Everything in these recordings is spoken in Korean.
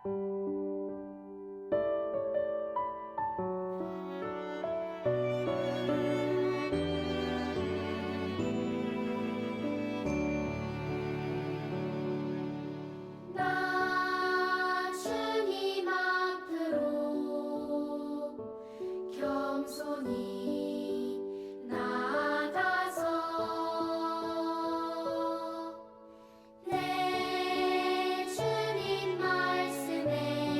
나 주님 앞으로 겸손히 나아가서 내 주님 말씀에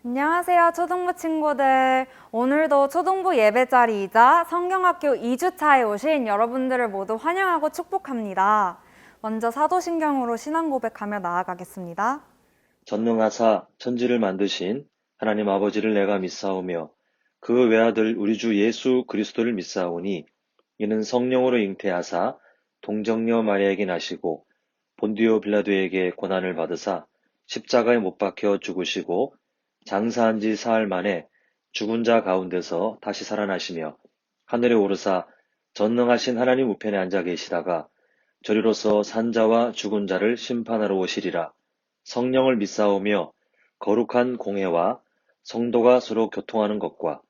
안녕하세요, 초등부 친구들. 오늘도 초등부 예배 자리이자 성경학교 2주차에 오신 여러분들을 모두 환영하고 축복합니다. 먼저 사도신경으로 신앙 고백하며 나아가겠습니다. 전능하사 천지를 만드신 하나님 아버지를 내가 믿사오며 그 외아들 우리 주 예수 그리스도를 믿사오니 이는 성령으로 잉태하사 동정녀 마리아에게 나시고 본디오 빌라도에게 고난을 받으사 십자가에 못 박혀 죽으시고 장사한 지 사흘 만에 죽은 자 가운데서 다시 살아나시며 하늘에 오르사 전능하신 하나님 우편에 앉아 계시다가 저리로서 산자와 죽은 자를 심판하러 오시리라. 성령을 믿사오며 거룩한 공회와 성도가 서로 교통하는 것과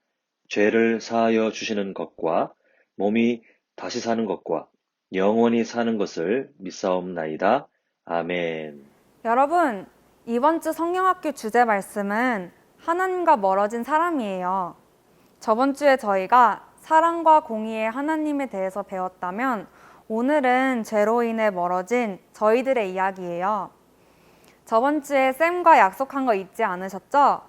죄를 사하여 주시는 것과 몸이 다시 사는 것과 영원히 사는 것을 믿사옵나이다. 아멘. 여러분, 이번 주 성경학교 주제 말씀은 하나님과 멀어진 사람이에요. 저번 주에 저희가 사랑과 공의의 하나님에 대해서 배웠다면 오늘은 죄로 인해 멀어진 저희들의 이야기예요. 저번 주에 쌤과 약속한 거 잊지 않으셨죠?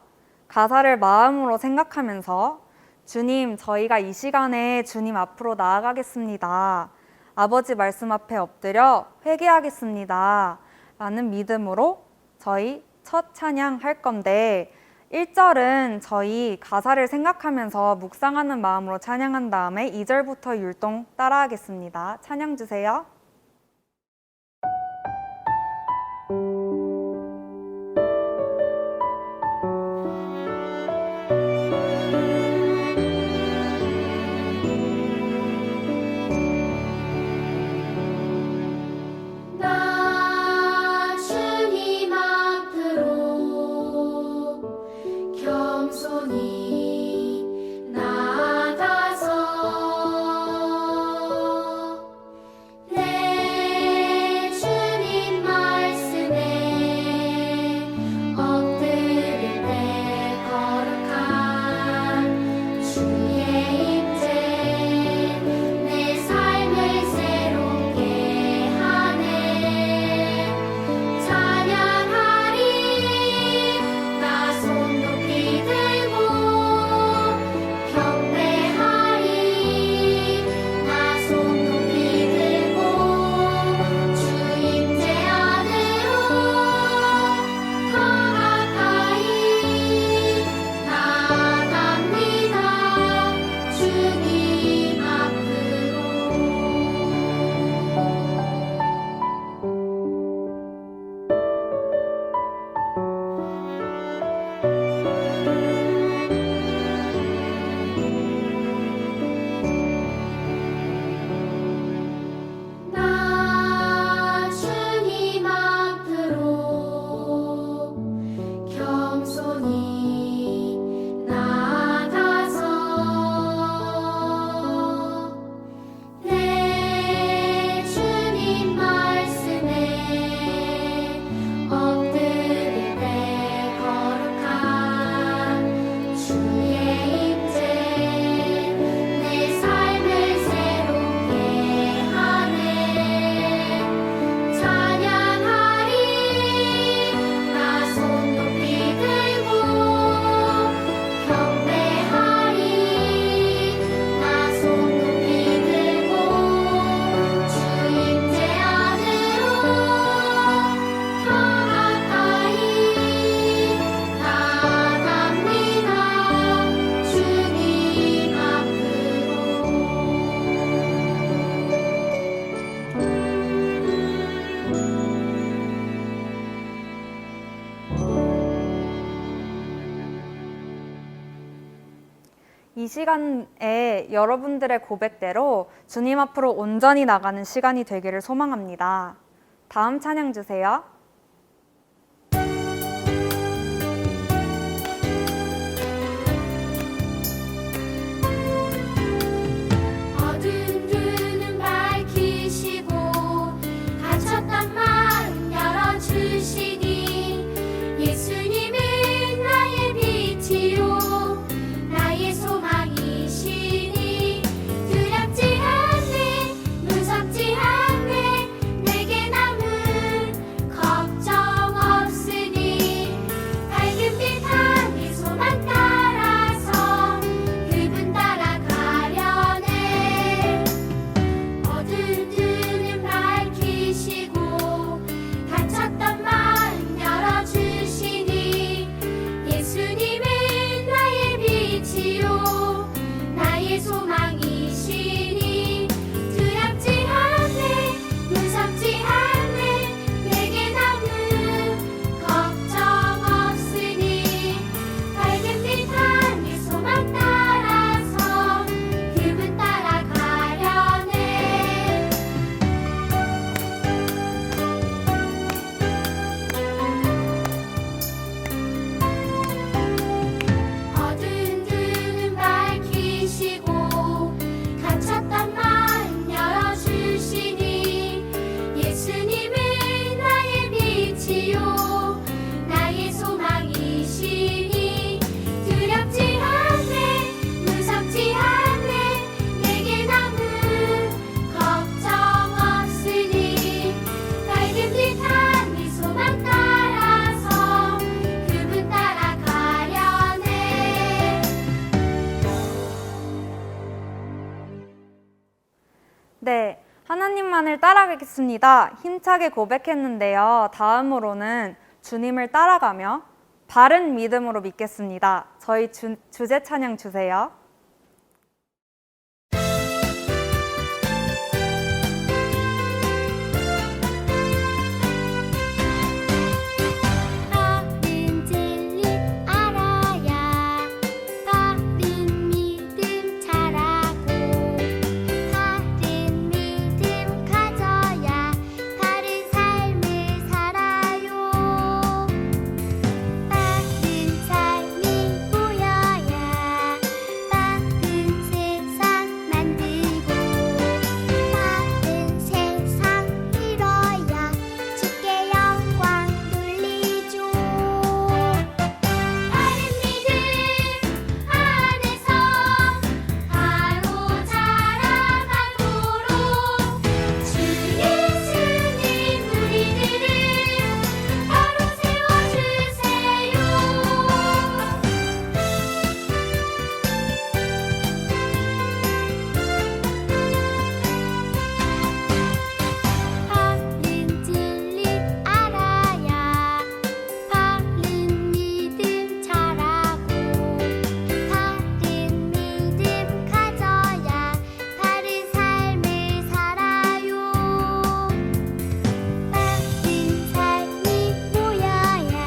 가사를 마음으로 생각하면서 주님, 저희가 이 시간에 주님 앞으로 나아가겠습니다. 아버지 말씀 앞에 엎드려 회개하겠습니다. 라는 믿음으로 저희 첫 찬양 할 건데 1절은 저희 가사를 생각하면서 묵상하는 마음으로 찬양한 다음에 2절부터 율동 따라하겠습니다. 찬양 주세요. 나 주님 앞으로 겸손히 나아가서 내 주님 말씀에 엎드릴 때 거룩한 주의 임재 내 삶을 새롭게 하네 찬양하리 나 손 높이 들고 경배하리 나 손 높이 들고 주 임재 안으로 더 가까이 나아갑니다 주님 앞으로 나 주님 앞으로 겸손히 나아가서 내 주님 말씀에 엎드릴 때 거룩한 주의 임재 내 삶을 새롭게 하네 찬양하리 나 손 높이 들고 경배하리 나 손 높이 들고 주 임재 안으로 더 가까이 나아갑니다 주님 이 시간에 여러분들의 고백대로 주님 앞으로 온전히 나가는 시간이 되기를 소망합니다. 다음 찬양 주세요. 어두운 눈은 밝히시고 갇혔던 마음 열어주시니 예수님은 나의 빛이요 나의 소망이시니 두렵지 않네 무섭지 않네 내게 남은 주님만을 따라가겠습니다. 힘차게 고백했는데요. 다음으로는 주님을 따라가며 바른 믿음으로 믿겠습니다. 저희 주제 찬양 주세요. 바른 진리 알아야 바른 믿음 자라고 바른 믿음 가져야 바른 삶을 살아요. 바른 삶이 보여야 바른 세상 만들고 바른 세상 이뤄야 주께 영광 돌리죠. 바른 믿음 안에서 바로 자라가도록 주 예수님 우리들을 바로 세워주세요. 바른 진리 알아야 바른 믿음 자라고 바른 믿음 가져야 바른 삶을 살아요. 바른 삶이 보여야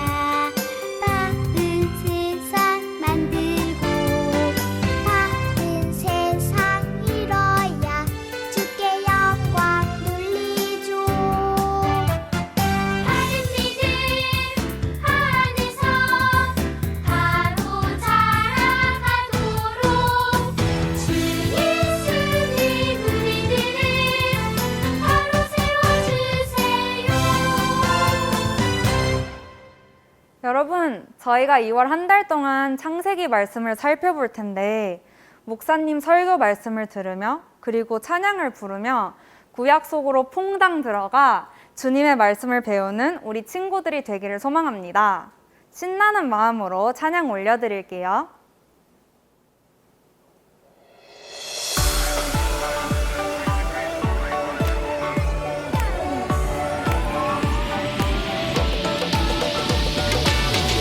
바른 세상 만들고 바른 세상 이뤄야 주께 영광 돌리죠. 바른 믿음 안에서 바로 자라가도록 주 예수님 우리들을 바로 세워주세요. 여러분, 저희가 2월 한 달 동안 창세기 말씀을 살펴볼 텐데 목사님 설교 말씀을 들으며 그리고 찬양을 부르며 구약 속으로 퐁당 들어가 주님의 말씀을 배우는 우리 친구들이 되기를 소망합니다. 신나는 마음으로 찬양 올려드릴게요.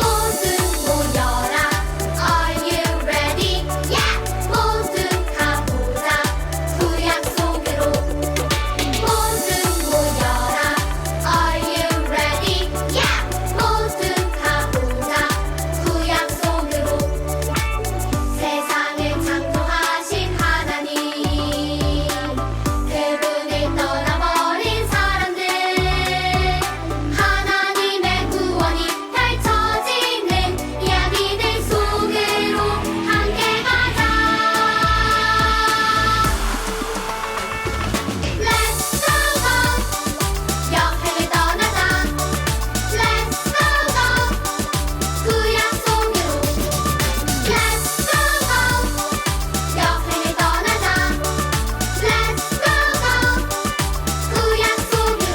모두 모여라. Are you ready? Yeah. 모두 가보자. 구약 속으로. 모두 모여라. Are you ready? Yeah. 모두 가보자. 구약 속으로. 세상을 창조하신 하나님. 그분을 떠나버린 사람들. 하나님의 구원이 펼쳐지는 이야기들 속으로 함께 가자. Let's go go. 여행을 떠나자. Let's go go. 구약 속으로. Let's go go. 여행을 떠나자. Let's go go. 구약 속으로.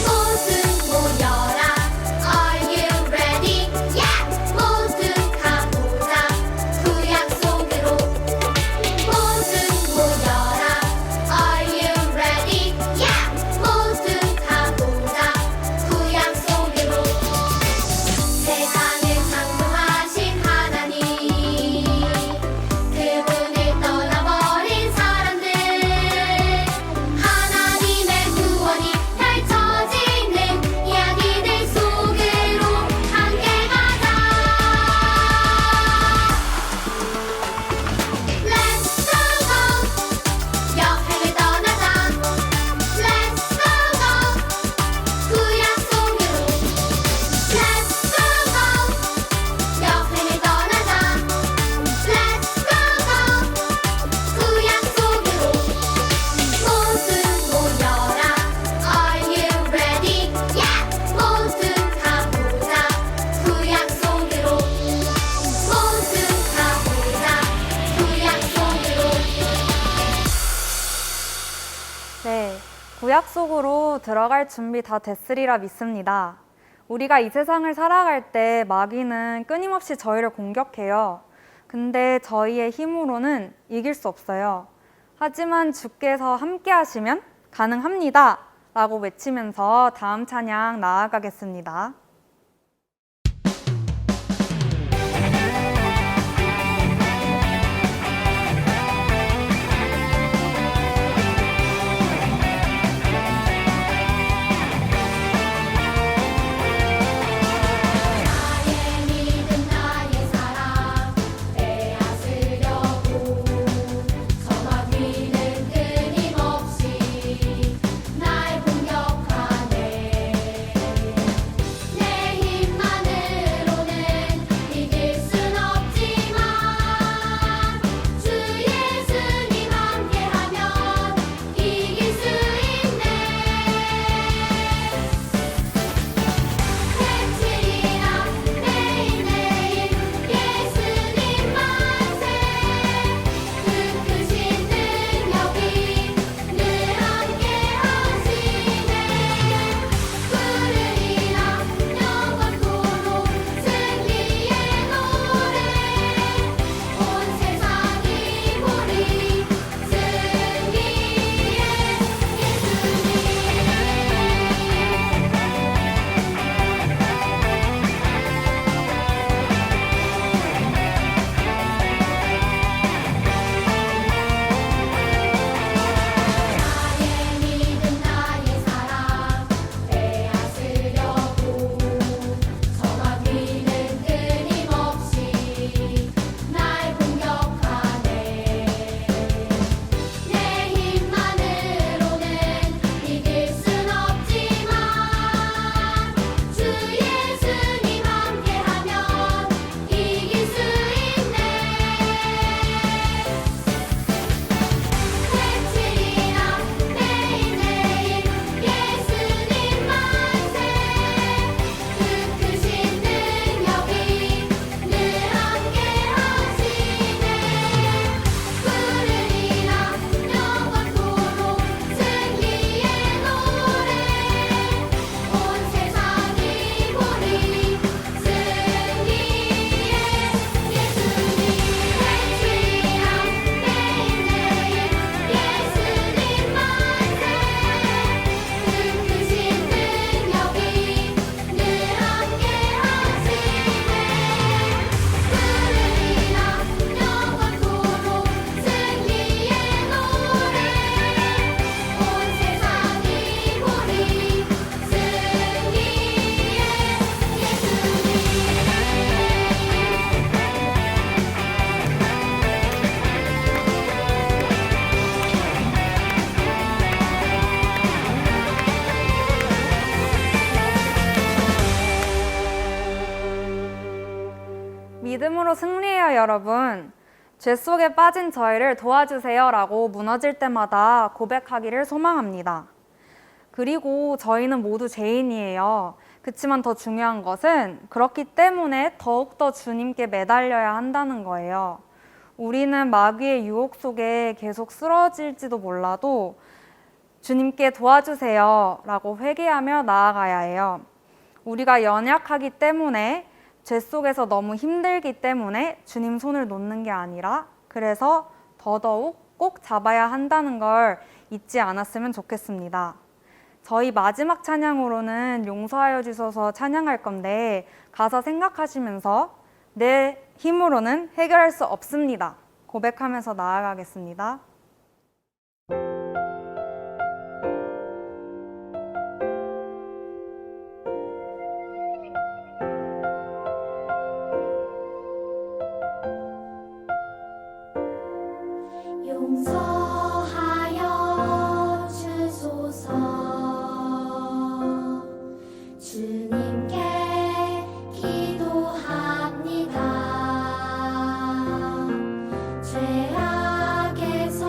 모두 모여라. Are you ready? Yeah. 모두 가보자. 구약 속으로. 모두 모여라. Are you ready? Yeah. 모두 가보자. 구약 속으로. 세상을 창조하신 하나님. 그분을 떠나버린 사람들. 하나님의 구원이 펼쳐지는 이야기들 속으로 함께 가자. Let's go go. 여행을 떠나자. Let's go go. 구약 속으로. Let's go go. 여행을 떠나자. Let's go go. 구약 속으로. 모두 모여라. Are you ready? Yeah. 모두 가보자. 구약 속으로. 모두 가보자. 구약 속으로. 네, 구약 속으로 들어갈 준비 다 됐으리라 믿습니다. 우리가 이 세상을 살아갈 때 마귀는 끊임없이 저희를 공격해요. 근데 저희의 힘으로는 이길 수 없어요. 하지만 주께서 함께 하시면 가능합니다 라고 외치면서 다음 찬양 나아가겠습니다. 나의 믿음 나의 사랑 빼앗으려고 저 마귀는 끊임없이 날 공격하네. 내 힘만으로는 이길 순 없지만 주 예수님 함께하면 이길 수 있네. 외치리라 매일매일 예수님 만세. 그 크신 능력이 늘 함께 하시네. 부르리라 영원토록 승리의 노래. 온 세상이 보리 승리의 나의 믿음 나의 사랑 빼앗으려고 저 마귀는 끊임없이 날 공격하네. 내 힘만으로는 이길 순 없지만 주 예수님 함께하면 이길 수 있네. 외치리라 매일매일 예수님 만세. 그 크신 능력이 늘 함께 하시네. 부르리라 영원토록 승리의 노래. 온 세상이 보리 승리의 예수님. 외치리라 매일매일 예수님 만세. 그 크신 능력이 늘 함께 하시네. 부르리라 영원토록 승리의 노래. 온 세상이 보리 승리의 믿음으로 승리해요, 여러분. 죄 속에 빠진 저희를 도와주세요 라고 무너질 때마다 고백하기를 소망합니다. 그리고 저희는 모두 죄인이에요. 그치만 더 중요한 것은 그렇기 때문에 더욱더 주님께 매달려야 한다는 거예요. 우리는 마귀의 유혹 속에 계속 쓰러질지도 몰라도 주님께 도와주세요 라고 회개하며 나아가야 해요. 우리가 연약하기 때문에 죄 속에서 너무 힘들기 때문에 주님 손을 놓는 게 아니라 그래서 더더욱 꼭 잡아야 한다는 걸 잊지 않았으면 좋겠습니다. 저희 마지막 찬양으로는 용서하여 주셔서 찬양할 건데 가사 생각하시면서 내 힘으로는 해결할 수 없습니다. 고백하면서 나아가겠습니다. 용서하여 주소서. 주님께 기도합니다. 죄악에서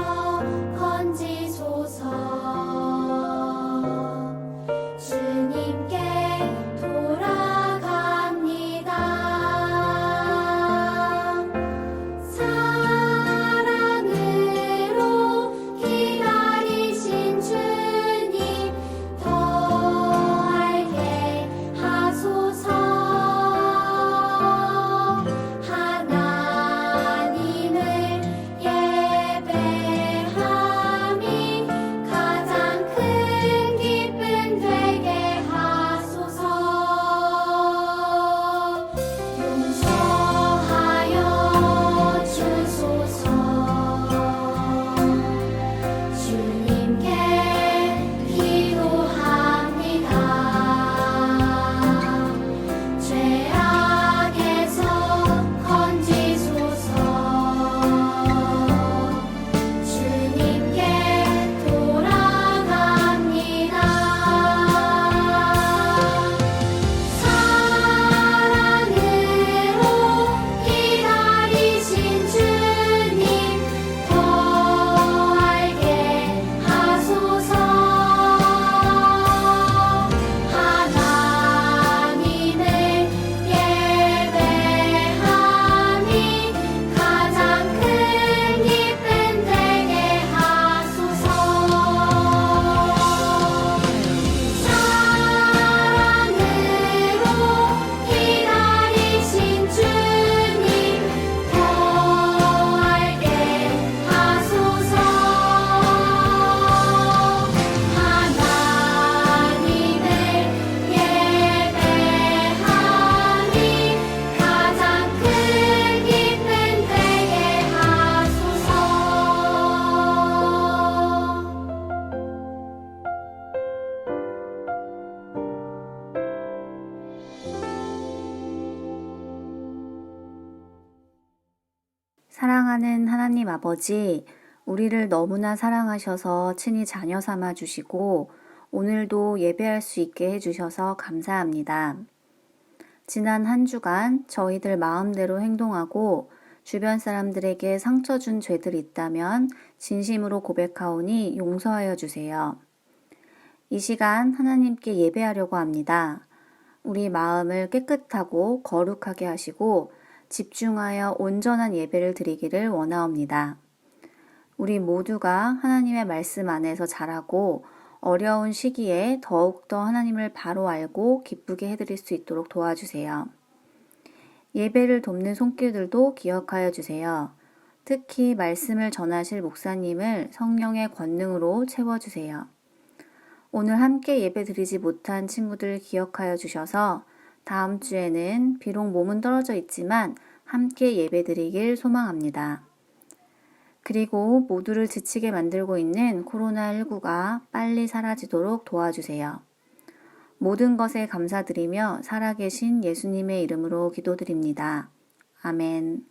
사랑하는 하나님 아버지, 우리를 너무나 사랑하셔서 친히 자녀 삼아 주시고 오늘도 예배할 수 있게 해주셔서 감사합니다. 지난 한 주간 저희들 마음대로 행동하고 주변 사람들에게 상처 준 죄들 있다면 진심으로 고백하오니 용서하여 주세요. 이 시간 하나님께 예배하려고 합니다. 우리 마음을 깨끗하고 거룩하게 하시고 집중하여 온전한 예배를 드리기를 원하옵니다. 우리 모두가 하나님의 말씀 안에서 자라고 어려운 시기에 더욱더 하나님을 바로 알고 기쁘게 해드릴 수 있도록 도와주세요. 예배를 돕는 손길들도 기억하여 주세요. 특히 말씀을 전하실 목사님을 성령의 권능으로 채워주세요. 오늘 함께 예배 드리지 못한 친구들 기억하여 주셔서 다음 주에는 비록 몸은 떨어져 있지만 함께 예배 드리길 소망합니다. 그리고 모두를 지치게 만들고 있는 코로나19가 빨리 사라지도록 도와주세요. 모든 것에 감사드리며 살아계신 예수님의 이름으로 기도드립니다. 아멘.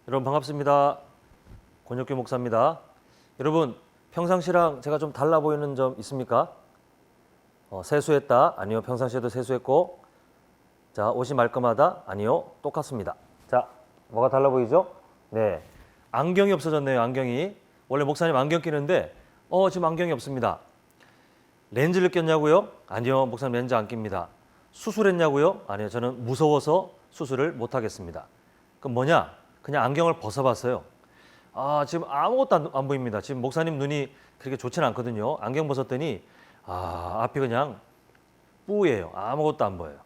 여러분 반갑습니다. 권혁규 목사입니다. 여러분 평상시랑 제가 좀 달라 보이는 점 있습니까? 세수했다? 아니요. 평상시에도 세수했고. 자, 옷이 말끔하다? 아니요. 똑같습니다. 자, 뭐가 달라 보이죠? 네, 안경이 없어졌네요. 안경이. 원래 목사님 안경 끼는데 지금 안경이 없습니다. 렌즈를 꼈냐고요? 아니요. 목사님 렌즈 안 낍니다. 수술했냐고요? 아니요. 저는 무서워서 수술을 못 하겠습니다. 그럼 뭐냐? 그냥 안경을 벗어봤어요. 지금 아무것도 안 보입니다. 지금 목사님 눈이 그렇게 좋지는 않거든요. 안경 벗었더니 앞이 그냥 뿌예요. 아무것도 안 보여요.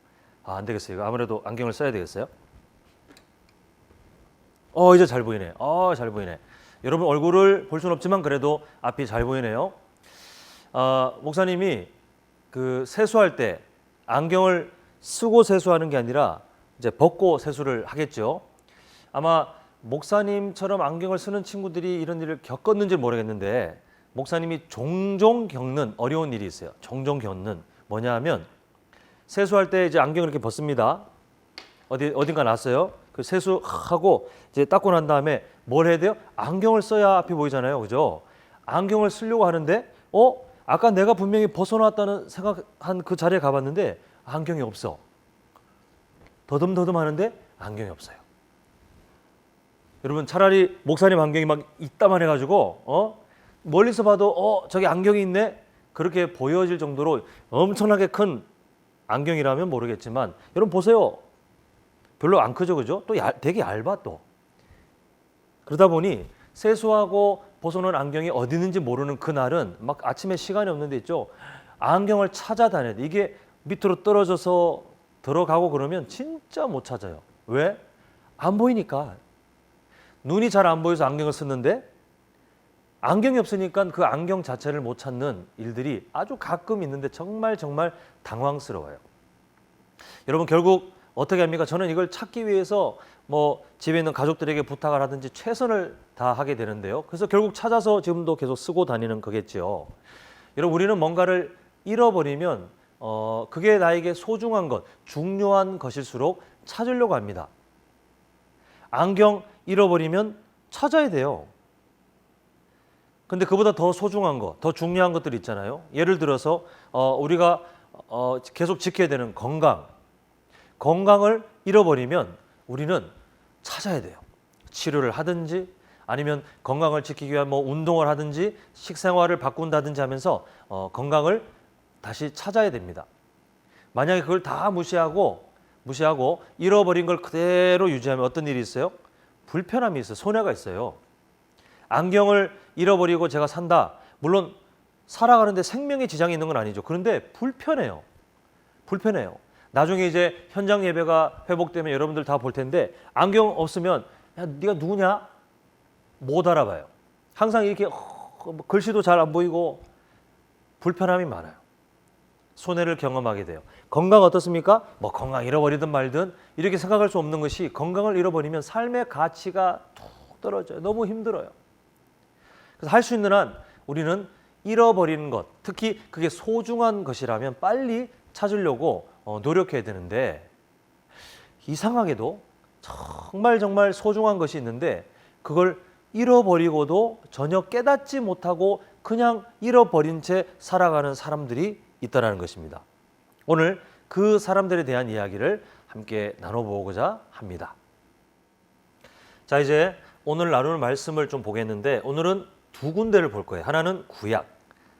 안 되겠어요. 이거 아무래도 안경을 써야 되겠어요. 이제 잘 보이네. 잘 보이네. 여러분 얼굴을 볼 수는 없지만 그래도 앞이 잘 보이네요. 목사님이 그 세수할 때 안경을 쓰고 세수하는 게 아니라 이제 벗고 세수를 하겠죠. 아마 목사님처럼 안경을 쓰는 친구들이 이런 일을 겪었는지 모르겠는데 목사님이 종종 겪는 어려운 일이 있어요. 종종 겪는 뭐냐 하면 세수할 때 이제 안경을 이렇게 벗습니다. 어딘가 났어요. 그 세수하고 이제 닦고 난 다음에 뭘 해야 돼요? 안경을 써야 앞이 보이잖아요. 그죠? 안경을 쓰려고 하는데 아까 내가 분명히 벗어놨다는 생각한 그 자리에 가봤는데 안경이 없어. 더듬더듬 하는데 안경이 없어요. 여러분 차라리 목사님 안경이 막 있다만 해가지고 멀리서 봐도 저기 안경이 있네 그렇게 보여질 정도로 엄청나게 큰 안경이라면 모르겠지만 여러분 보세요. 별로 안 크죠, 그죠? 또 되게 얇아 또. 그러다 보니 세수하고 벗어놓은 안경이 어디 있는지 모르는 그날은 막 아침에 시간이 없는데 있죠. 안경을 찾아다녀야 돼. 이게 밑으로 떨어져서 들어가고 그러면 진짜 못 찾아요. 왜? 안 보이니까. 눈이 잘 안 보여서 안경을 썼는데 안경이 없으니까 그 안경 자체를 못 찾는 일들이 아주 가끔 있는데 정말 당황스러워요. 여러분 결국 어떻게 합니까? 저는 이걸 찾기 위해서 뭐 집에 있는 가족들에게 부탁을 하든지 최선을 다하게 되는데요. 그래서 결국 찾아서 지금도 계속 쓰고 다니는 거겠죠. 여러분 우리는 뭔가를 잃어버리면 그게 나에게 소중한 것, 중요한 것일수록 찾으려고 합니다. 안경 잃어버리면 찾아야 돼요. 근데 그보다 더 소중한 것, 더 중요한 것들이 있잖아요. 예를 들어서 우리가 계속 지켜야 되는 건강을 잃어버리면 우리는 찾아야 돼요. 치료를 하든지 아니면 건강을 지키기 위한 뭐 운동을 하든지 식생활을 바꾼다든지 하면서 건강을 다시 찾아야 됩니다. 만약에 그걸 다 무시하고 잃어버린 걸 그대로 유지하면 어떤 일이 있어요? 불편함이 있어요. 손해가 있어요. 안경을 잃어버리고 제가 산다. 물론 살아가는데 생명에 지장이 있는 건 아니죠. 그런데 불편해요. 나중에 이제 현장 예배가 회복되면 여러분들 다 볼 텐데 안경 없으면 야, 네가 누구냐? 못 알아봐요. 항상 이렇게 글씨도 잘 안 보이고 불편함이 많아요. 손해를 경험하게 돼요. 건강 어떻습니까? 뭐 건강 잃어버리든 말든 이렇게 생각할 수 없는 것이 건강을 잃어버리면 삶의 가치가 툭 떨어져요. 너무 힘들어요. 그래서 할 수 있는 한 우리는 잃어버리는 것, 특히 그게 소중한 것이라면 빨리 찾으려고 노력해야 되는데, 이상하게도 정말 소중한 것이 있는데 그걸 잃어버리고도 전혀 깨닫지 못하고 그냥 잃어버린 채 살아가는 사람들이 있다는 것입니다. 오늘 그 사람들에 대한 이야기를 함께 나눠보고자 합니다. 자, 이제 오늘 나눌 말씀을 좀 보겠는데, 오늘은 두 군데를 볼 거예요. 하나는 구약,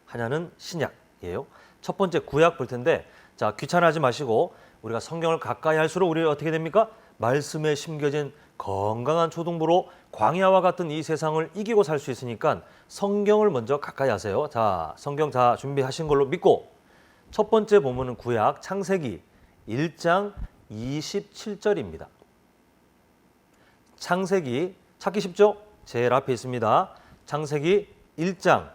하나는 신약이에요. 첫 번째 구약 볼 텐데, 자, 귀찮아하지 마시고 우리가 성경을 가까이 할수록 우리 어떻게 됩니까? 말씀에 심겨진 건강한 초등부로 광야와 같은 이 세상을 이기고 살 수 있으니까 성경을 먼저 가까이 하세요. 자, 성경 다 준비하신 걸로 믿고, 첫 번째 본문은 구약 창세기 1장 27절입니다. 창세기 찾기 쉽죠? 제일 앞에 있습니다. 창세기 1장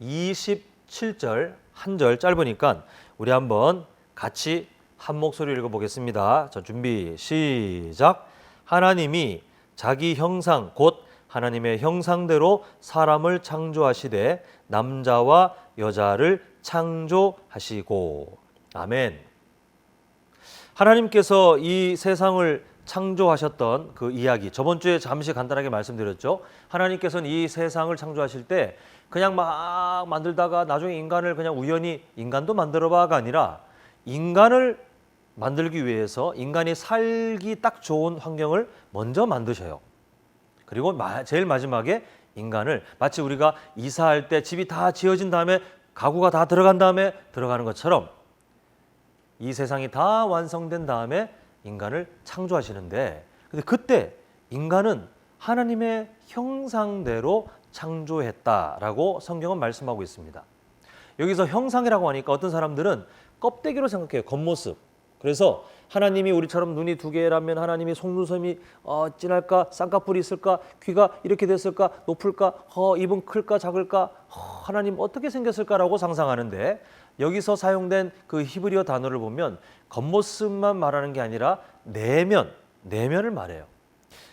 27절, 한 절 짧으니까 우리 한번 같이 한 목소리 읽어보겠습니다. 자, 준비 시작. 하나님이 자기 형상 곧 하나님의 형상대로 사람을 창조하시되 남자와 여자를 창조하시고. 아멘. 하나님께서 이 세상을 창조하셨던 그 이야기, 저번 주에 잠시 간단하게 말씀드렸죠. 하나님께서는 이 세상을 창조하실 때 그냥 막 만들다가 나중에 인간을 그냥 우연히 인간도 만들어봐가 아니라 인간을 만들기 위해서 인간이 살기 딱 좋은 환경을 먼저 만드셔요. 그리고 제일 마지막에 인간을, 마치 우리가 이사할 때 집이 다 지어진 다음에 가구가 다 들어간 다음에 들어가는 것처럼 이 세상이 다 완성된 다음에 인간을 창조하시는데, 근데 그때 인간은 하나님의 형상대로 창조했다라고 성경은 말씀하고 있습니다. 여기서 형상이라고 하니까 어떤 사람들은 껍데기로 생각해요. 겉모습. 그래서 하나님이 우리처럼 눈이 두 개라면 하나님이 속눈썹이 진할까, 쌍꺼풀이 있을까, 귀가 이렇게 됐을까, 높을까, 입은 클까, 작을까, 하나님 어떻게 생겼을까라고 상상하는데, 여기서 사용된 그 히브리어 단어를 보면 겉모습만 말하는 게 아니라 내면을 말해요.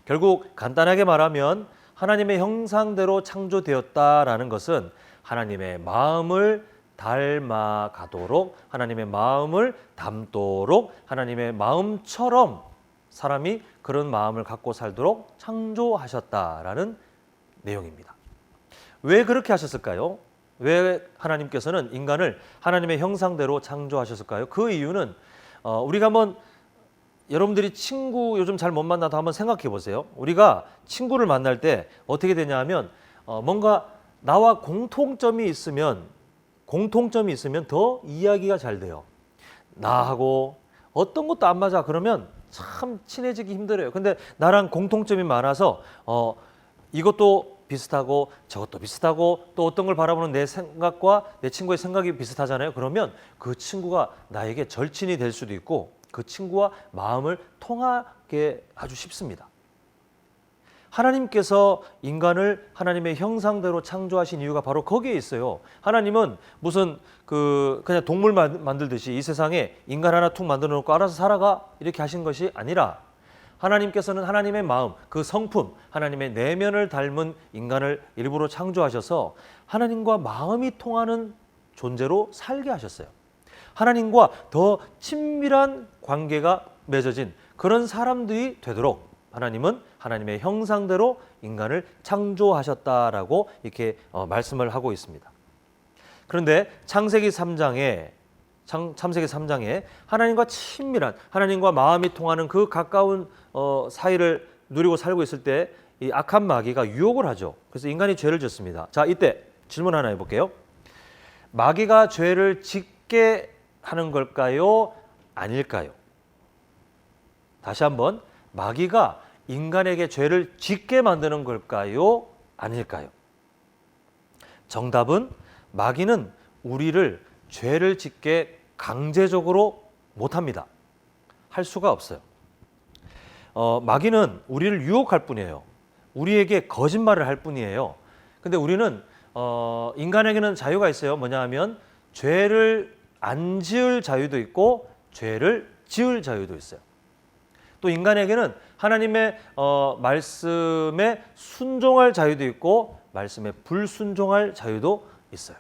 결국 간단하게 말하면 하나님의 형상대로 창조되었다라는 것은 하나님의 마음을 닮아가도록, 하나님의 마음을 담도록, 하나님의 마음처럼 사람이 그런 마음을 갖고 살도록 창조하셨다라는 내용입니다. 왜 그렇게 하셨을까요? 왜 하나님께서는 인간을 하나님의 형상대로 창조하셨을까요? 그 이유는 우리가 한번, 여러분들이 친구 요즘 잘 못 만나도 한번 생각해 보세요. 우리가 친구를 만날 때 어떻게 되냐 하면 뭔가 나와 공통점이 있으면 더 이야기가 잘 돼요. 나하고 어떤 것도 안 맞아 그러면 참 친해지기 힘들어요. 근데 나랑 공통점이 많아서 이것도 비슷하고 저것도 비슷하고 또 어떤 걸 바라보는 내 생각과 내 친구의 생각이 비슷하잖아요. 그러면 그 친구가 나에게 절친이 될 수도 있고 그 친구와 마음을 통하게 아주 쉽습니다. 하나님께서 인간을 하나님의 형상대로 창조하신 이유가 바로 거기에 있어요. 하나님은 무슨 그냥 동물 만들듯이 이 세상에 인간 하나 툭 만들어 놓고 알아서 살아가 이렇게 하신 것이 아니라, 하나님께서는 하나님의 마음, 그 성품, 하나님의 내면을 닮은 인간을 일부러 창조하셔서 하나님과 마음이 통하는 존재로 살게 하셨어요. 하나님과 더 친밀한 관계가 맺어진 그런 사람들이 되도록 하나님은 하나님의 형상대로 인간을 창조하셨다라고 이렇게 말씀을 하고 있습니다. 그런데 창세기 3장에 하나님과 친밀한, 하나님과 마음이 통하는 그 가까운 사이를 누리고 살고 있을 때 이 악한 마귀가 유혹을 하죠. 그래서 인간이 죄를 짓습니다. 자, 이때 질문 하나 해볼게요. 마귀가 죄를 짓게 하는 걸까요? 아닐까요? 다시 한번, 마귀가 인간에게 죄를 짓게 만드는 걸까요? 아닐까요? 정답은 마귀는 우리를 죄를 짓게 강제적으로 못합니다. 할 수가 없어요. 마귀는 우리를 유혹할 뿐이에요. 우리에게 거짓말을 할 뿐이에요. 근데 우리는 인간에게는 자유가 있어요. 뭐냐 하면 죄를 안 지을 자유도 있고 죄를 지을 자유도 있어요. 또 인간에게는 하나님의 말씀에 순종할 자유도 있고 말씀에 불순종할 자유도 있어요.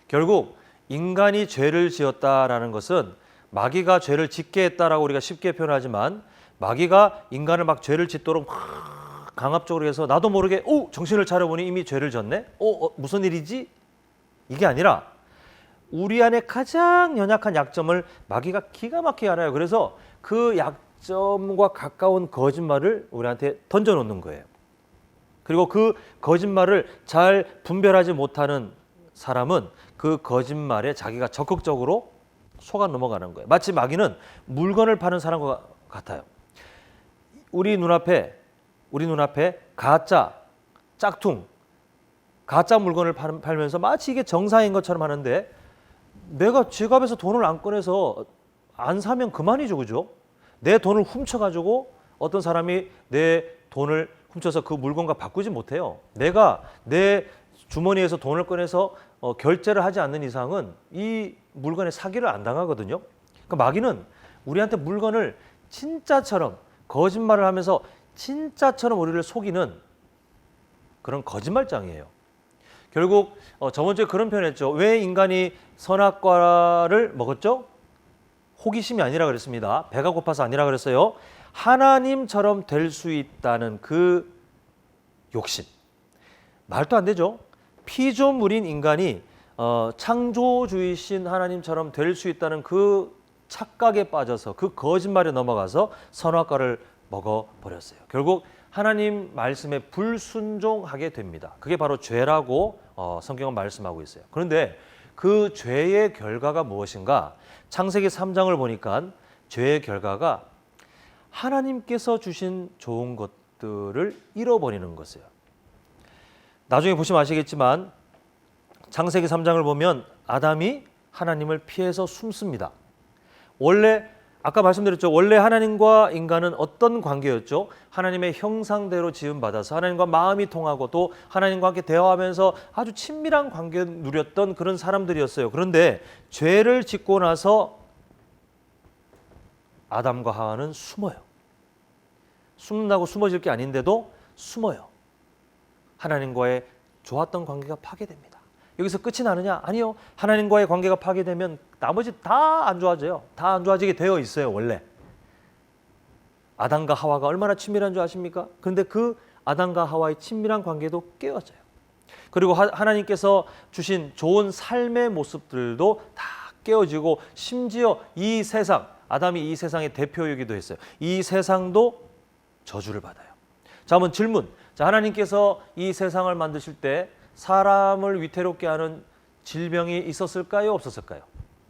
결국 인간이 죄를 지었다라는 것은 마귀가 죄를 짓게 했다라고 우리가 쉽게 표현하지만 마귀가 인간을 막 죄를 짓도록 막 강압적으로 해서 나도 모르게 정신을 차려보니 이미 죄를 졌네? 무슨 일이지? 이게 아니라 우리 안에 가장 연약한 약점을 마귀가 기가 막히게 알아요. 그래서 그 약점과 가까운 거짓말을 우리한테 던져놓는 거예요. 그리고 그 거짓말을 잘 분별하지 못하는 사람은 그 거짓말에 자기가 적극적으로 속아 넘어가는 거예요. 마치 마귀는 물건을 파는 사람과 같아요. 우리 눈앞에 가짜, 짝퉁, 가짜 물건을 팔면서 마치 이게 정상인 것처럼 하는데 내가 지갑에서 돈을 안 꺼내서 안 사면 그만이죠, 그죠? 내 돈을 훔쳐가지고 어떤 사람이 내 돈을 훔쳐서 그 물건과 바꾸지 못해요. 내가 내 주머니에서 돈을 꺼내서 결제를 하지 않는 이상은 이 물건에 사기를 안 당하거든요. 그러니까 마귀는 우리한테 물건을 진짜처럼 거짓말을 하면서 진짜처럼 우리를 속이는 그런 거짓말장이에요. 결국 저번 주에 그런 표현했죠. 왜 인간이 선악과를 먹었죠? 호기심이 아니라 그랬습니다. 배가 고파서 아니라 그랬어요. 하나님처럼 될 수 있다는 그 욕심. 말도 안 되죠. 피조물인 인간이 창조주이신 하나님처럼 될 수 있다는 그 착각에 빠져서 그 거짓말에 넘어가서 선악과를 먹어버렸어요. 결국 하나님 말씀에 불순종하게 됩니다. 그게 바로 죄라고 성경은 말씀하고 있어요. 그런데 그 죄의 결과가 무엇인가? 창세기 3장을 보니까 죄의 결과가 하나님께서 주신 좋은 것들을 잃어버리는 것이에요. 나중에 보시면 아시겠지만 창세기 3장을 보면 아담이 하나님을 피해서 숨습니다. 원래 아까 말씀드렸죠. 원래 하나님과 인간은 어떤 관계였죠? 하나님의 형상대로 지음받아서 하나님과 마음이 통하고 또 하나님과 함께 대화하면서 아주 친밀한 관계를 누렸던 그런 사람들이었어요. 그런데 죄를 짓고 나서 아담과 하와는 숨어요. 숨는다고 숨어질 게 아닌데도 숨어요. 하나님과의 좋았던 관계가 파괴됩니다. 여기서 끝이 나느냐? 아니요. 하나님과의 관계가 파괴되면 나머지 다 안 좋아져요. 다 안 좋아지게 되어 있어요, 원래. 아담과 하와가 얼마나 친밀한 줄 아십니까? 그런데 그 아담과 하와의 친밀한 관계도 깨어져요. 그리고 하나님께서 주신 좋은 삶의 모습들도 다 깨어지고 심지어 이 세상, 아담이 이 세상의 대표이기도 했어요. 이 세상도 저주를 받아요. 자, 한번 질문. 자, 하나님께서 이 세상을 만드실 때 사람을 위태롭게 하는 질병이 있었을까요? 없었을까요?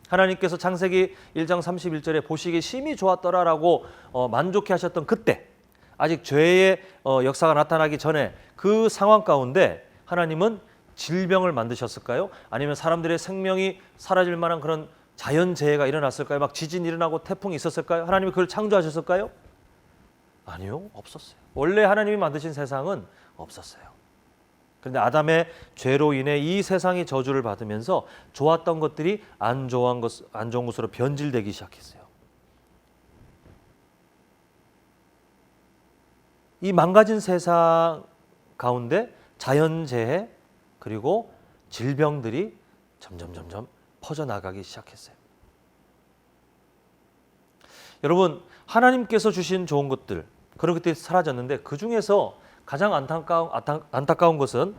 하나님께서 창세기 1장 31절에 보시기에 심히 좋았더라라고 만족해 하셨던 그때 아직 죄의 역사가 나타나기 전에 그 상황 가운데 하나님은 질병을 만드셨을까요? 아니면 사람들의 생명이 사라질 만한 그런 자연재해가 일어났을까요? 막 지진이 일어나고 태풍이 있었을까요? 하나님이 그걸 창조하셨을까요? 아니요, 없었어요. 원래 하나님이 만드신 세상은 없었어요. 그런데 아담의 죄로 인해 이 세상이 저주를 받으면서 좋았던 것들이 안 좋은 것으로 변질되기 시작했어요. 이 망가진 세상 가운데 자연재해 그리고 질병들이 점점 퍼져나가기 시작했어요. 여러분, 하나님께서 주신 좋은 것들, 그런 것들이 사라졌는데 그 중에서 가장 안타까운 것은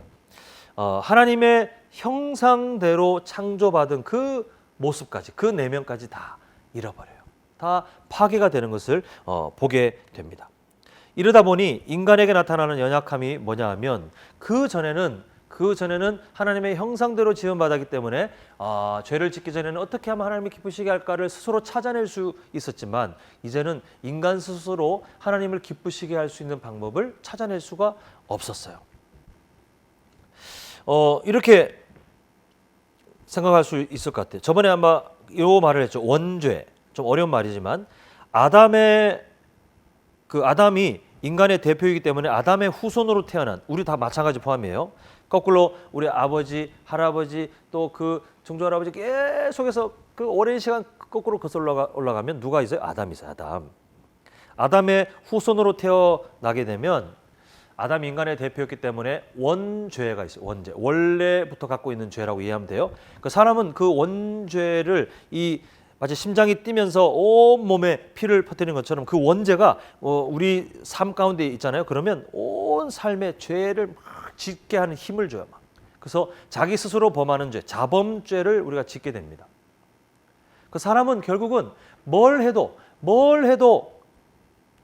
하나님의 형상대로 창조받은 그 모습까지, 그 내면까지 다 잃어버려요. 다 파괴가 되는 것을 보게 됩니다. 이러다 보니 인간에게 나타나는 연약함이 뭐냐 하면 그 전에는 하나님의 형상대로 지음받았기 때문에 죄를 짓기 전에는 어떻게 하면 하나님이 기쁘시게 할까를 스스로 찾아낼 수 있었지만 이제는 인간 스스로 하나님을 기쁘시게 할 수 있는 방법을 찾아낼 수가 없었어요. 이렇게 생각할 수 있을 것 같아요. 저번에 아마 이 말을 했죠. 원죄. 좀 어려운 말이지만 아담이 인간의 대표이기 때문에 아담의 후손으로 태어난 우리 다 마찬가지 포함이에요. 거꾸로 우리 아버지, 할아버지 또 그 증조할아버지 계속해서 그 오랜 시간 거꾸로 거슬러 올라가면 누가 있어요? 아담이 있어요. 아담의 후손으로 태어나게 되면 아담 인간의 대표였기 때문에 원죄가 있어요. 원죄. 원래부터 갖고 있는 죄라고 이해하면 돼요. 그 사람은 그 원죄를 마치 심장이 뛰면서 온 몸에 피를 퍼뜨리는 것처럼 그 원죄가 우리 삶 가운데 있잖아요. 그러면 온 삶에 죄를 막 짓게 하는 힘을 줘요. 막. 그래서 자기 스스로 범하는 죄, 자범죄를 우리가 짓게 됩니다. 그 사람은 결국은 뭘 해도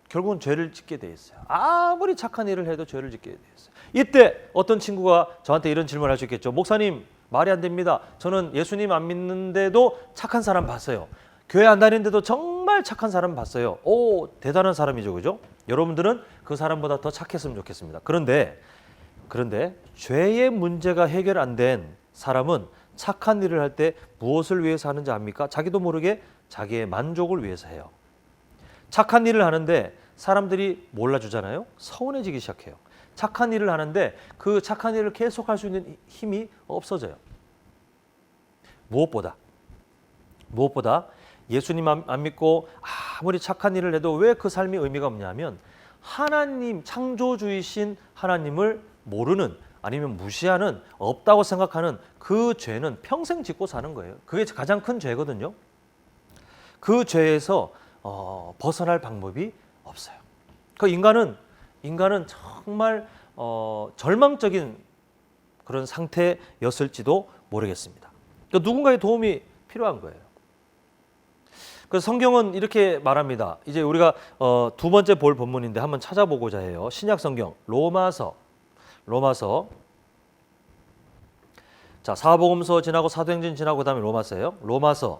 결국은 죄를 짓게 돼 있어요. 아무리 착한 일을 해도 죄를 짓게 돼 있어요. 이때 어떤 친구가 저한테 이런 질문을 할 수 있겠죠. 목사님, 말이 안 됩니다. 저는 예수님 안 믿는데도 착한 사람 봤어요. 교회 안 다니는데도 정말 착한 사람 봤어요. 오, 대단한 사람이죠. 그죠? 여러분들은 그 사람보다 더 착했으면 좋겠습니다. 그런데 죄의 문제가 해결 안 된 사람은 착한 일을 할 때 무엇을 위해서 하는지 압니까? 자기도 모르게 자기의 만족을 위해서 해요. 착한 일을 하는데 사람들이 몰라주잖아요. 서운해지기 시작해요. 착한 일을 하는데 그 착한 일을 계속할 수 있는 힘이 없어져요. 무엇보다 예수님 안 믿고 아무리 착한 일을 해도 왜 그 삶이 의미가 없냐면 하나님, 창조주이신 하나님을 모르는 아니면 무시하는, 없다고 생각하는 그 죄는 평생 짓고 사는 거예요. 그게 가장 큰 죄거든요. 그 죄에서 벗어날 방법이 없어요. 그 인간은 정말 절망적인 그런 상태였을지도 모르겠습니다. 그러니까 누군가의 도움이 필요한 거예요. 그래서 성경은 이렇게 말합니다. 이제 우리가 두 번째 볼 본문인데 한번 찾아보고자 해요. 신약 성경 로마서. 자, 사복음서 지나고 사도행전 지나고 그다음에 로마서예요. 로마서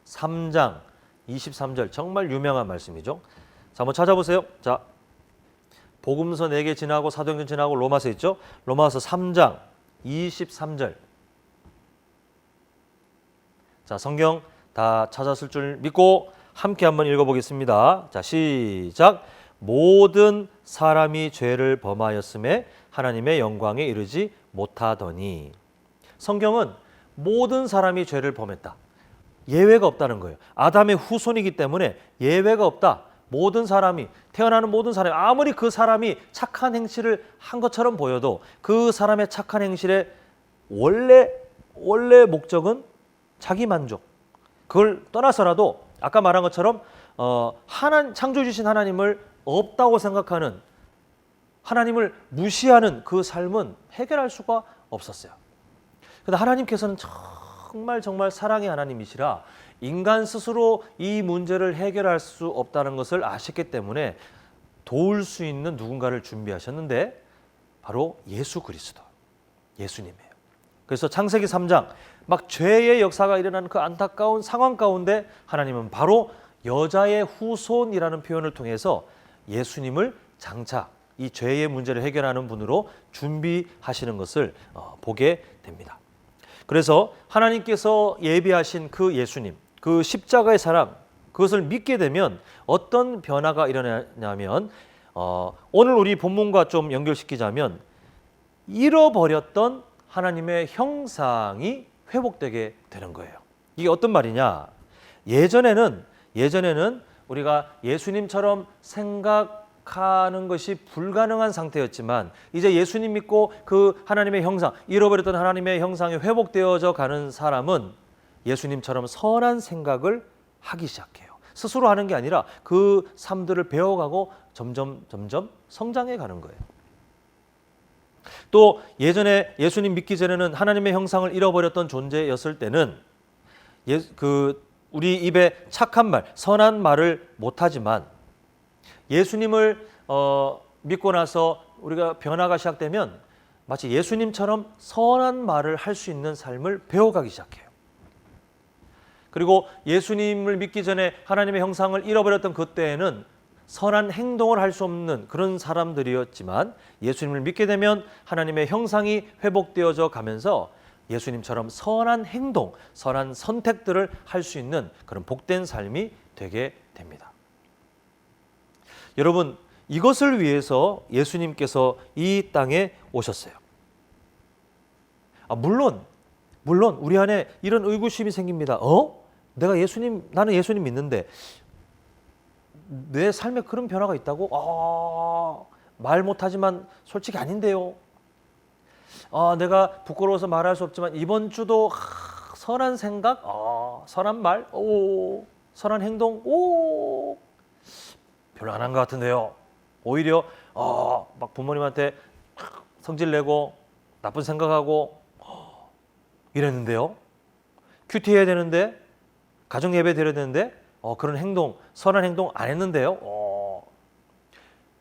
3장 23절 정말 유명한 말씀이죠. 자, 한번 찾아보세요. 자, 복음서 4개 지나고 사도행전 지나고 로마서 있죠. 로마서 3장 23절. 자, 성경 다 찾았을 줄 믿고 함께 한번 읽어보겠습니다. 자, 시작. 모든 사람이 죄를 범하였음에 하나님의 영광에 이르지 못하더니. 성경은 모든 사람이 죄를 범했다. 예외가 없다는 거예요. 아담의 후손이기 때문에 예외가 없다. 모든 사람이, 태어나는 모든 사람이, 아무리 그 사람이 착한 행실을 한 것처럼 보여도 그 사람의 착한 행실의 원래 목적은 자기 만족. 그걸 떠나서라도 아까 말한 것처럼 창조주신 하나님을 없다고 생각하는, 하나님을 무시하는 그 삶은 해결할 수가 없었어요. 그런데 하나님께서는 정말 사랑의 하나님이시라 인간 스스로 이 문제를 해결할 수 없다는 것을 아셨기 때문에 도울 수 있는 누군가를 준비하셨는데 바로 예수 그리스도, 예수님이에요. 그래서 창세기 3장 막 죄의 역사가 일어나는 그 안타까운 상황 가운데 하나님은 바로 여자의 후손이라는 표현을 통해서 예수님을 장차 이 죄의 문제를 해결하는 분으로 준비하시는 것을 보게 됩니다. 그래서 하나님께서 예비하신 그 예수님, 그 십자가의 사랑, 그것을 믿게 되면 어떤 변화가 일어나냐면 오늘 우리 본문과 좀 연결시키자면 잃어버렸던 하나님의 형상이 회복되게 되는 거예요. 이게 어떤 말이냐? 예전에는 우리가 예수님처럼 생각하는 것이 불가능한 상태였지만 이제 예수님 믿고 그 하나님의 형상, 잃어버렸던 하나님의 형상이 회복되어져 가는 사람은 예수님처럼 선한 생각을 하기 시작해요. 스스로 하는 게 아니라 그 삶들을 배워가고 점점 성장해 가는 거예요. 또 예전에 예수님 믿기 전에는 하나님의 형상을 잃어버렸던 존재였을 때는 우리 입에 착한 말, 선한 말을 못하지만 예수님을 믿고 나서 우리가 변화가 시작되면 마치 예수님처럼 선한 말을 할 수 있는 삶을 배워가기 시작해요. 그리고 예수님을 믿기 전에 하나님의 형상을 잃어버렸던 그때에는 선한 행동을 할 수 없는 그런 사람들이었지만 예수님을 믿게 되면 하나님의 형상이 회복되어져 가면서 예수님처럼 선한 행동, 선한 선택들을 할 수 있는 그런 복된 삶이 되게 됩니다. 여러분, 이것을 위해서 예수님께서 이 땅에 오셨어요. 물론 우리 안에 이런 의구심이 생깁니다. 나는 예수님 믿는데 내 삶에 그런 변화가 있다고? 말 못하지만 솔직히 아닌데요. 내가 부끄러워서 말할 수 없지만 이번 주도 선한 생각, 선한 말, 선한 행동, 별로 안 한 것 같은데요. 오히려 막 부모님한테 성질 내고 나쁜 생각하고 이랬는데요. 큐티 해야 되는데, 가정 예배 드려야 되는데 그런 행동, 선한 행동 안 했는데요.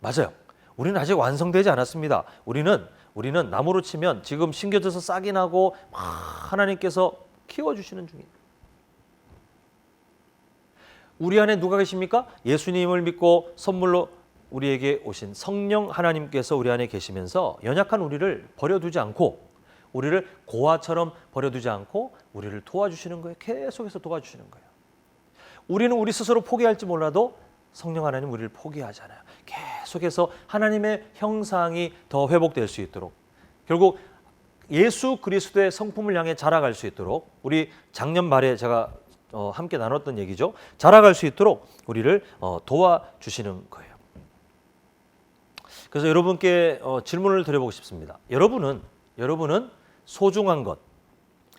맞아요. 우리는 아직 완성되지 않았습니다. 우리는 나무로 치면 지금 심겨져서 싹이 나고 하나님께서 키워주시는 중입니다. 우리 안에 누가 계십니까? 예수님을 믿고 선물로 우리에게 오신 성령 하나님께서 우리 안에 계시면서 연약한 우리를 버려두지 않고, 우리를 고아처럼 버려두지 않고 우리를 도와주시는 거예요. 계속해서 도와주시는 거예요. 우리는 우리 스스로 포기할지 몰라도 성령 하나님 우리를 포기하지 않아요. 계속해서 하나님의 형상이 더 회복될 수 있도록, 결국 예수 그리스도의 성품을 향해 자라갈 수 있도록, 우리 작년 말에 제가 함께 나눴던 얘기죠. 자라갈 수 있도록 우리를 도와주시는 거예요. 그래서 여러분께 질문을 드려보고 싶습니다. 여러분은 소중한 것,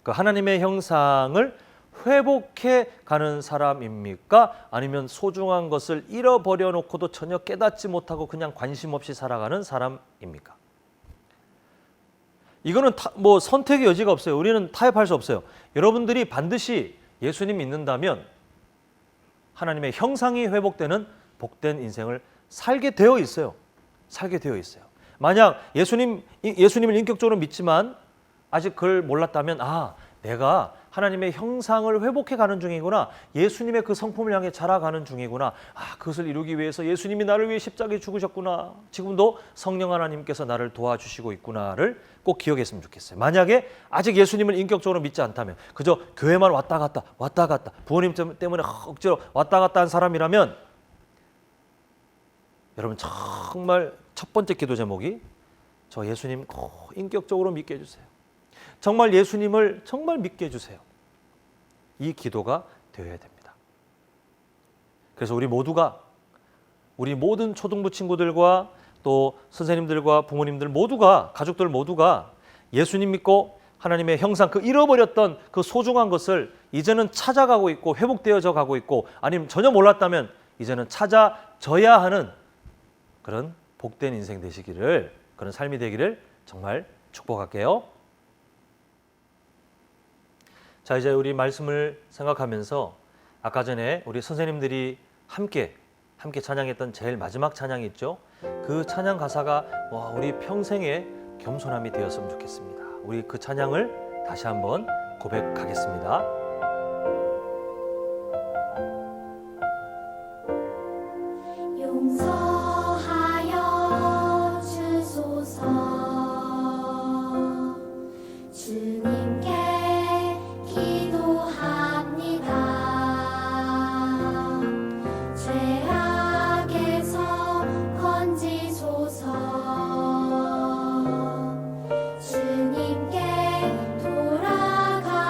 그 하나님의 형상을 회복해 가는 사람입니까? 아니면 소중한 것을 잃어버려 놓고도 전혀 깨닫지 못하고 그냥 관심 없이 살아가는 사람입니까? 이거는 뭐 선택의 여지가 없어요. 우리는 타협할 수 없어요. 여러분들이 반드시 예수님 믿는다면 하나님의 형상이 회복되는 복된 인생을 살게 되어 있어요. 만약 예수님을 인격적으로 믿지만 아직 그걸 몰랐다면, 내가 하나님의 형상을 회복해 가는 중이구나, 예수님의 그 성품을 향해 자라가는 중이구나, 그것을 이루기 위해서 예수님이 나를 위해 십자가에 죽으셨구나, 지금도 성령 하나님께서 나를 도와주시고 있구나를 꼭 기억했으면 좋겠어요. 만약에 아직 예수님을 인격적으로 믿지 않다면, 그저 교회만 왔다 갔다 부모님 때문에 억지로 왔다 갔다 한 사람이라면, 여러분 정말 첫 번째 기도 제목이 저 예수님 인격적으로 믿게 해주세요. 정말 예수님을 정말 믿게 해주세요. 이 기도가 되어야 됩니다. 그래서 우리 모든 초등부 친구들과 또 선생님들과 부모님들 모두가, 가족들 모두가 예수님 믿고 하나님의 형상, 그 잃어버렸던 그 소중한 것을 이제는 찾아가고 있고 회복되어져 가고 있고, 아니면 전혀 몰랐다면 이제는 찾아져야 하는 그런 복된 인생 되시기를, 그런 삶이 되기를 정말 축복할게요. 자, 이제 우리 말씀을 생각하면서 아까 전에 우리 선생님들이 함께 찬양했던 제일 마지막 찬양이 있죠. 그 찬양 가사가 우리 평생의 겸손함이 되었으면 좋겠습니다. 우리 그 찬양을 다시 한번 고백하겠습니다. 용서하여 주소서. 주님께 기도합니다. 죄악에서 건지소서. 주님께 돌아갑니다.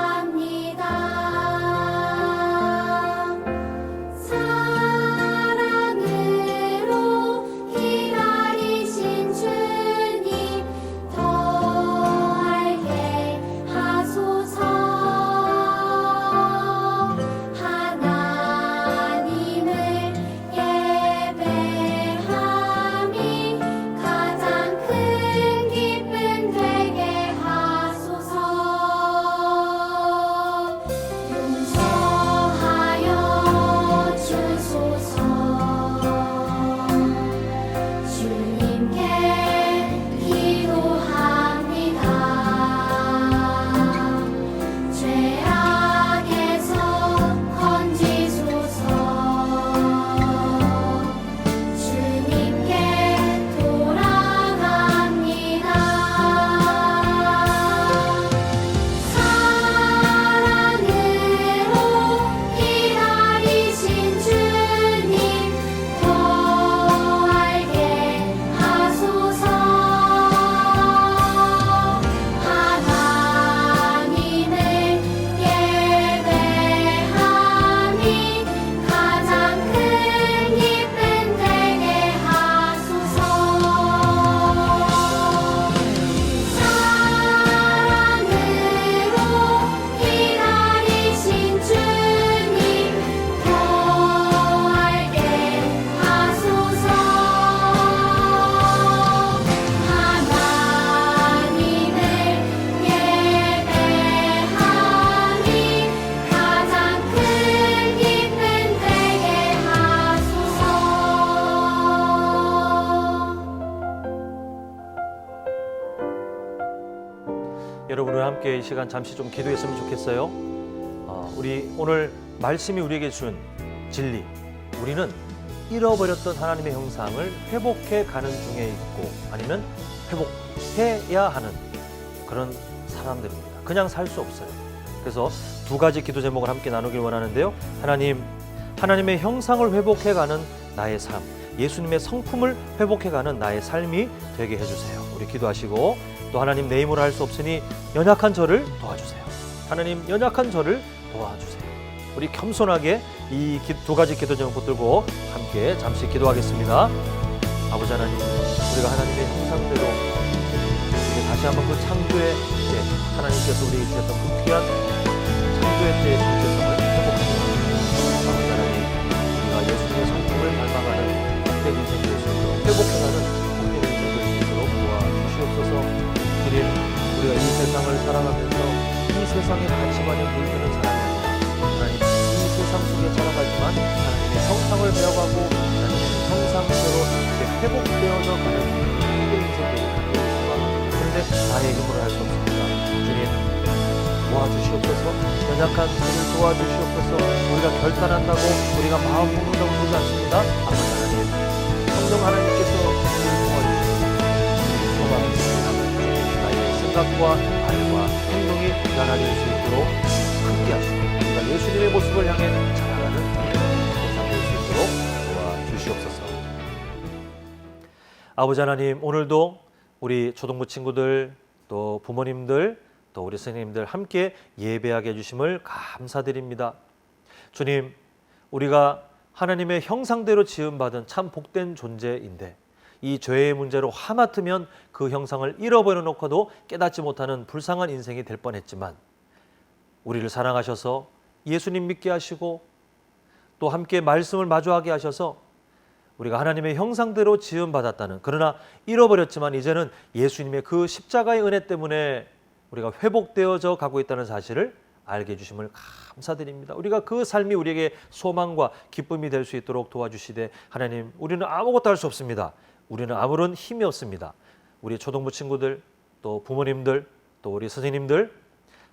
함께 이 시간 잠시 좀 기도했으면 좋겠어요. 우리 오늘 말씀이 우리에게 준 진리, 우리는 잃어버렸던 하나님의 형상을 회복해 가는 중에 있고 아니면 회복해야 하는 그런 사람들입니다. 그냥 살 수 없어요. 그래서 두 가지 기도 제목을 함께 나누길 원하는데요. 하나님, 하나님의 형상을 회복해 가는 나의 삶, 예수님의 성품을 회복해 가는 나의 삶이 되게 해주세요. 우리 기도하시고, 또 하나님, 내 힘으로 할 수 없으니 연약한 저를 도와주세요. 하나님, 연약한 저를 도와주세요. 우리 겸손하게 이 두 가지 기도 제목 붙들고 함께 잠시 기도하겠습니다. 아버지 하나님, 우리가 하나님의 형상대로 이제 다시 한번 그 창조의 때, 하나님께서 우리에게 주셨던 그 귀한 창조의 때의 정체성을 회복하고, 아버지 하나님, 우리가 예수님의 성품을 닮아가는 복된 인생이 될 수 있도록, 회복해가는 복된 인생이 될 수 있도록 도와주시옵소서. 주님, 우리가 이 세상을 살아가면서 이 세상의 가치관에 물드는 사람이 아니라 하나님, 이 세상 속에 살아가지만 하나님의 형상을 배워가고 하나님의 형상대로 이제 회복되어져 가는 복된 인생들이 갖게 되시고, 그런데 나의 힘으로 할 수 없습니다. 주님, 도와주시옵소서. 연약한 우리를 도와주시옵소서. 우리가 결단한다고, 우리가 마음 먹는다고 되지 않습니다. 아버지 하나님, 성령 하나님께서 우리를 도와주시옵소서. 소망을 나의 생각과 말과 행동이 변화될 수 있도록 함께 하시고, 우리가 예수님의 모습을 향해 자라가는 세상 될 수 있도록 도와주시옵소서. 아버지 하나님, 오늘도 우리 초등부 친구들, 또 부모님들, 또 우리 선생님들 함께 예배하게 해주심을 감사드립니다. 주님, 우리가 하나님의 형상대로 지음받은 참 복된 존재인데 이 죄의 문제로 하마터면 그 형상을 잃어버려 놓고도 깨닫지 못하는 불쌍한 인생이 될 뻔했지만, 우리를 사랑하셔서 예수님 믿게 하시고 또 함께 말씀을 마주하게 하셔서 우리가 하나님의 형상대로 지음받았다는, 그러나 잃어버렸지만 이제는 예수님의 그 십자가의 은혜 때문에 우리가 회복되어져 가고 있다는 사실을 알게 해주심을 감사드립니다. 우리가 그 삶이 우리에게 소망과 기쁨이 될 수 있도록 도와주시되, 하나님, 우리는 아무것도 할 수 없습니다. 우리는 아무런 힘이 없습니다. 우리 초등부 친구들, 또 부모님들, 또 우리 선생님들,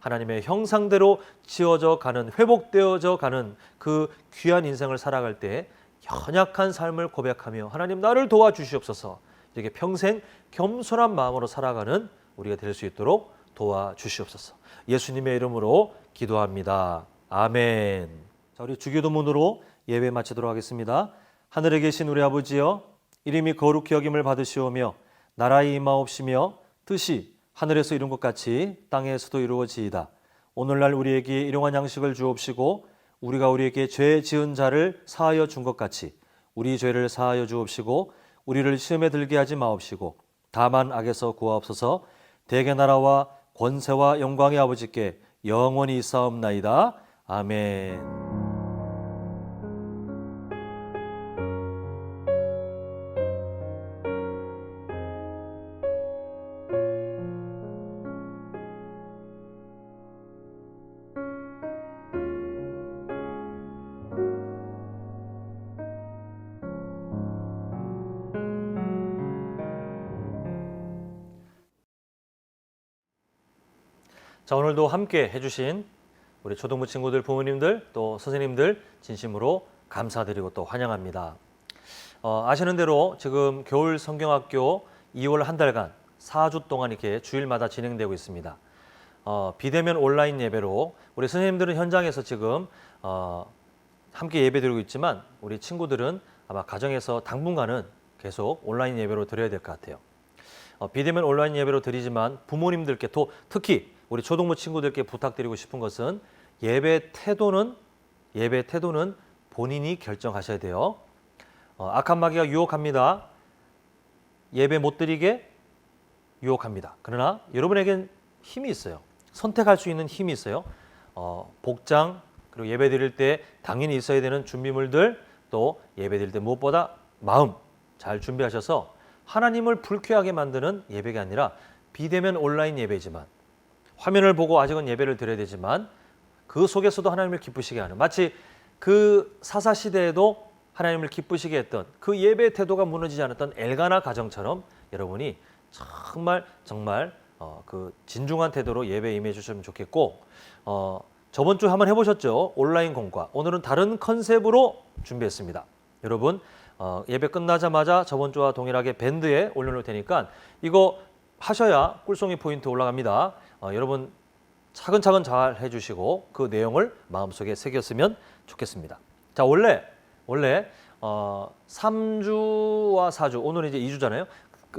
하나님의 형상대로 지어져 가는, 회복되어져 가는 그 귀한 인생을 살아갈 때 연약한 삶을 고백하며 하나님, 나를 도와주시옵소서. 이렇게 평생 겸손한 마음으로 살아가는 우리가 될 수 있도록 도와주시옵소서. 예수님의 이름으로 기도합니다. 아멘. 자, 우리 주기도문으로 예배 마치도록 하겠습니다. 하늘에 계신 우리 아버지여, 이름이 거룩히 여김을 받으시오며 나라의 임하옵시며 뜻이 하늘에서 이룬 것 같이 땅에서도 이루어지이다. 오늘날 우리에게 일용할 양식을 주옵시고 우리가 우리에게 죄 지은 자를 사하여 준 것 같이 우리 죄를 사하여 주옵시고 우리를 시험에 들게 하지 마옵시고 다만 악에서 구하옵소서. 대개 나라와 권세와 영광의 아버지께 영원히 있사옵나이다. 아멘. 자, 오늘도 함께 해주신 우리 초등부 친구들, 부모님들, 또 선생님들 진심으로 감사드리고 또 환영합니다. 아시는 대로 지금 겨울 성경학교 2월 한 달간 4주 동안 이렇게 주일마다 진행되고 있습니다. 비대면 온라인 예배로 우리 선생님들은 현장에서 지금 함께 예배드리고 있지만 우리 친구들은 아마 가정에서 당분간은 계속 온라인 예배로 드려야 될 것 같아요. 비대면 온라인 예배로 드리지만 부모님들께 또 특히 우리 초등부 친구들께 부탁드리고 싶은 것은 예배 태도는 본인이 결정하셔야 돼요. 악한 마귀가 유혹합니다. 예배 못 드리게 유혹합니다. 그러나 여러분에겐 힘이 있어요. 선택할 수 있는 힘이 있어요. 복장, 그리고 예배 드릴 때 당연히 있어야 되는 준비물들, 또 예배 드릴 때 무엇보다 마음 잘 준비하셔서 하나님을 불쾌하게 만드는 예배가 아니라 비대면 온라인 예배지만 화면을 보고 아직은 예배를 드려야 되지만 그 속에서도 하나님을 기쁘시게 하는, 마치 그 사사시대에도 하나님을 기쁘시게 했던 그 예배 태도가 무너지지 않았던 엘가나 가정처럼 여러분이 정말 그 진중한 태도로 예배에 임해 주시면 좋겠고 저번 주 한번 해보셨죠? 온라인 공과. 오늘은 다른 컨셉으로 준비했습니다. 여러분 예배 끝나자마자 저번 주와 동일하게 밴드에 올려놓을 테니까 이거 하셔야 꿀송이 포인트 올라갑니다. 여러분 차근차근 잘 해주시고 그 내용을 마음속에 새겼으면 좋겠습니다. 자, 원래 3주와 4주, 오늘은 이제 2주잖아요.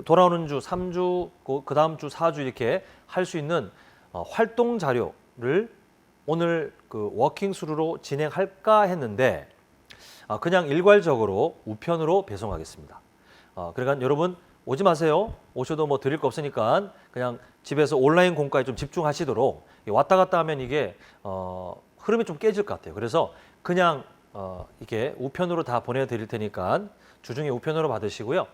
돌아오는 주 3주, 그 다음 주 4주 이렇게 할 수 있는 활동 자료를 오늘 그 워킹 스루로 진행할까 했는데 그냥 일괄적으로 우편으로 배송하겠습니다. 그러니까 여러분 오지 마세요. 오셔도 뭐 드릴 거 없으니까 그냥 집에서 온라인 공과에 좀 집중하시도록 왔다 갔다 하면 이게 흐름이 좀 깨질 것 같아요. 그래서 그냥 이게 우편으로 다 보내드릴 테니까 주중에 우편으로 받으시고요.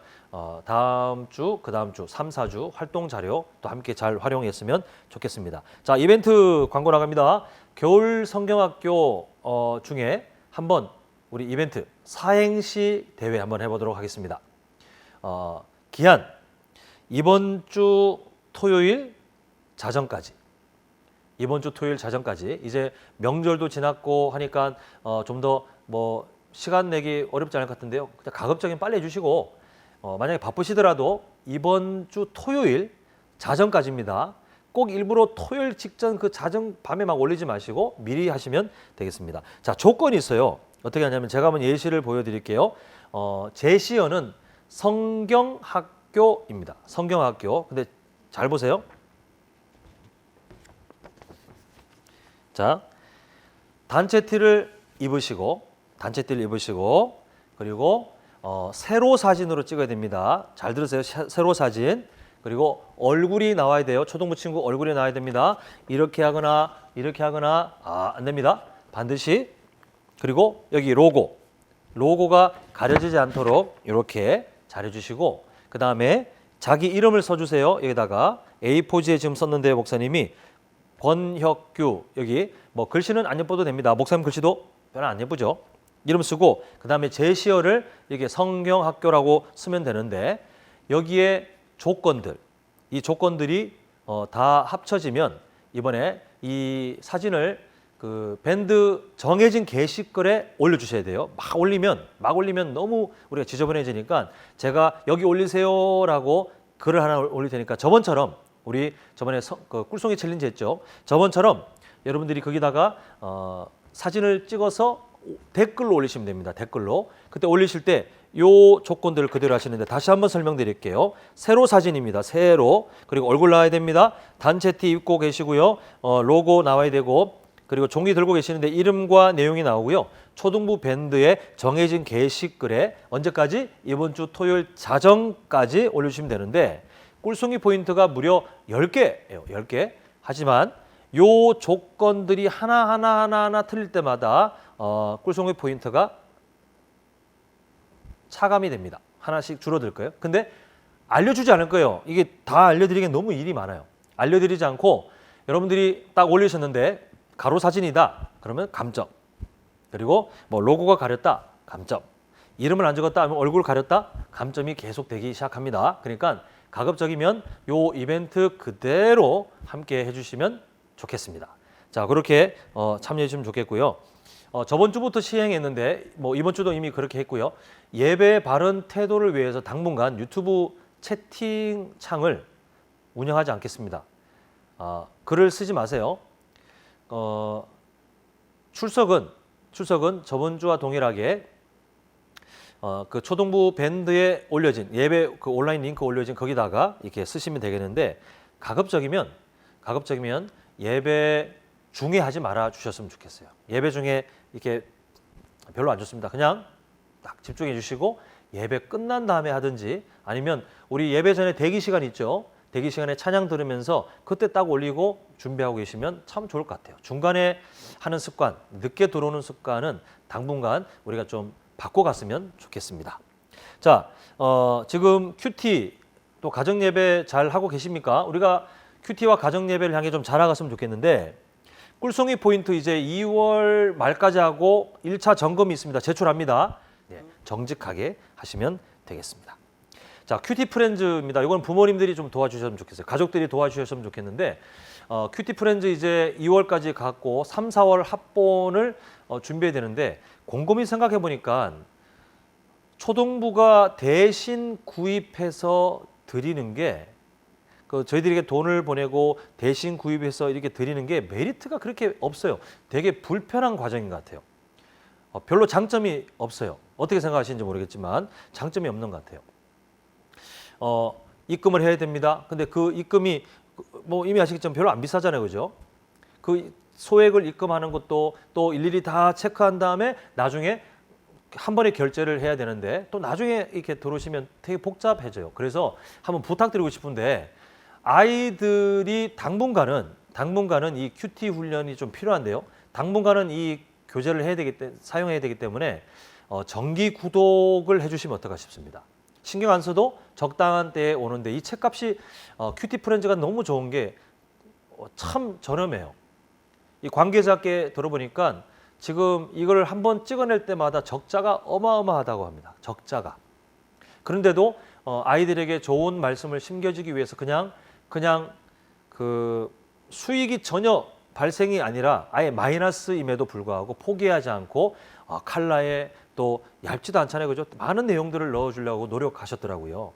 다음 주, 그 다음 주, 3, 4주 활동 자료 또 함께 잘 활용했으면 좋겠습니다. 자, 이벤트 광고 나갑니다. 겨울 성경학교 중에 한번 우리 이벤트 사행시 대회 한번 해보도록 하겠습니다. 기한 이번 주 토요일 자정까지. 이번 주 토요일 자정까지. 이제 명절도 지났고 하니까 좀 더 뭐 시간 내기 어렵지 않을 것 같은데요. 그냥 가급적이면 빨리 해주시고 만약에 바쁘시더라도 이번 주 토요일 자정까지입니다. 꼭 일부러 토요일 직전 그 자정 밤에 막 올리지 마시고 미리 하시면 되겠습니다. 자, 조건이 있어요. 어떻게 하냐면 제가 한번 예시를 보여드릴게요. 제시어는 성경학교입니다. 성경학교. 근데 잘 보세요. 자, 단체티를 입으시고 그리고 세로 사진으로 찍어야 됩니다. 잘 들으세요. 세로 사진. 그리고 얼굴이 나와야 돼요. 초등부 친구 얼굴이 나와야 됩니다. 이렇게 하거나 안 됩니다. 반드시. 그리고 여기 로고가 가려지지 않도록 이렇게 잘 해주시고 그 다음에 자기 이름을 써주세요. 여기다가 A4지에 지금 썼는데 목사님이 권혁규 여기 뭐 글씨는 안 예뻐도 됩니다. 목사님 글씨도 별로 안 예쁘죠. 이름 쓰고 그 다음에 제시어를 이게 성경학교라고 쓰면 되는데 여기에 조건들 이 조건들이 다 합쳐지면 이번에 이 사진을 그 밴드 정해진 게시글에 올려주셔야 돼요. 막 올리면 너무 우리가 지저분해지니까 제가 여기 올리세요라고 글을 하나 올릴 테니까 저번처럼 우리 저번에 그 꿀송이 챌린지 했죠. 저번처럼 여러분들이 거기다가 사진을 찍어서 댓글로 올리시면 됩니다. 댓글로. 그때 올리실 때 요 조건들을 그대로 하시는데 다시 한번 설명드릴게요. 세로 사진입니다. 세로. 그리고 얼굴 나와야 됩니다. 단체티 입고 계시고요. 로고 나와야 되고 그리고 종이 들고 계시는데 이름과 내용이 나오고요. 초등부 밴드의 정해진 게시글에 언제까지? 이번 주 토요일 자정까지 올려주시면 되는데 꿀송이 포인트가 무려 10개예요. 10개. 하지만 요 조건들이 하나 틀릴 때마다 꿀송이 포인트가 차감이 됩니다. 하나씩 줄어들 거예요. 근데 알려주지 않을 거예요. 이게 다 알려드리기엔 너무 일이 많아요. 알려드리지 않고 여러분들이 딱 올리셨는데 가로 사진이다. 그러면 감점. 그리고 뭐 로고가 가렸다. 감점. 이름을 안 적었다 하면 얼굴 가렸다. 감점이 계속 되기 시작합니다. 그러니까 가급적이면 요 이벤트 그대로 함께 해주시면 좋겠습니다. 자, 그렇게 참여해 주시면 좋겠고요. 저번 주부터 시행했는데 뭐 이번 주도 이미 그렇게 했고요. 예배 바른 태도를 위해서 당분간 유튜브 채팅창을 운영하지 않겠습니다. 글을 쓰지 마세요. 출석은 저번 주와 동일하게 그 초등부 밴드에 올려진 예배 그 온라인 링크 올려진 거기다가 이렇게 쓰시면 되겠는데 가급적이면 예배 중에 하지 말아 주셨으면 좋겠어요. 예배 중에 이렇게 별로 안 좋습니다. 그냥 딱 집중해 주시고 예배 끝난 다음에 하든지 아니면 우리 예배 전에 대기 시간 있죠. 대기 시간에 찬양 들으면서 그때 딱 올리고 준비하고 계시면 참 좋을 것 같아요. 중간에 하는 습관, 늦게 들어오는 습관은 당분간 우리가 좀 바꿔갔으면 좋겠습니다. 자, 지금 큐티 또 가정예배 잘 하고 계십니까? 우리가 큐티와 가정예배를 향해 좀 잘 나갔으면 좋겠는데 꿀송이 포인트 이제 2월 말까지 하고 1차 점검이 있습니다. 제출합니다. 네, 정직하게 하시면 되겠습니다. 자, 큐티 프렌즈입니다. 이건 부모님들이 좀 도와주셨으면 좋겠어요. 가족들이 도와주셨으면 좋겠는데 큐티 프렌즈 이제 2월까지 갖고 3, 4월 합본을 준비해야 되는데 곰곰이 생각해 보니까 초등부가 대신 구입해서 드리는 게 저희들에게 돈을 보내고 대신 구입해서 이렇게 드리는 게 메리트가 그렇게 없어요. 되게 불편한 과정인 것 같아요. 별로 장점이 없어요. 어떻게 생각하시는지 모르겠지만 장점이 없는 것 같아요. 입금을 해야 됩니다. 근데 그 입금이 뭐 이미 아시겠지만 별로 안 비싸잖아요. 그죠? 그 소액을 입금하는 것도 또 일일이 다 체크한 다음에 나중에 한 번에 결제를 해야 되는데 또 나중에 이렇게 들어오시면 되게 복잡해져요. 그래서 한번 부탁드리고 싶은데 아이들이 당분간은 이 큐티 훈련이 좀 필요한데요. 당분간은 이 교재를 사용해야 되기 때문에 정기 구독을 해주시면 어떨까 싶습니다. 신경 안 써도 적당한 때에 오는데 이 책값이 큐티 프렌즈가 너무 좋은 게 참 저렴해요. 이 관계자께 들어보니까 지금 이걸 한번 찍어낼 때마다 적자가 어마어마하다고 합니다. 적자가. 그런데도 아이들에게 좋은 말씀을 심겨주기 위해서 그냥 그 수익이 전혀 발생이 아니라 아예 마이너스임에도 불구하고 포기하지 않고 칼라에 또 얇지도 않잖아요. 그죠? 많은 내용들을 넣어주려고 노력하셨더라고요.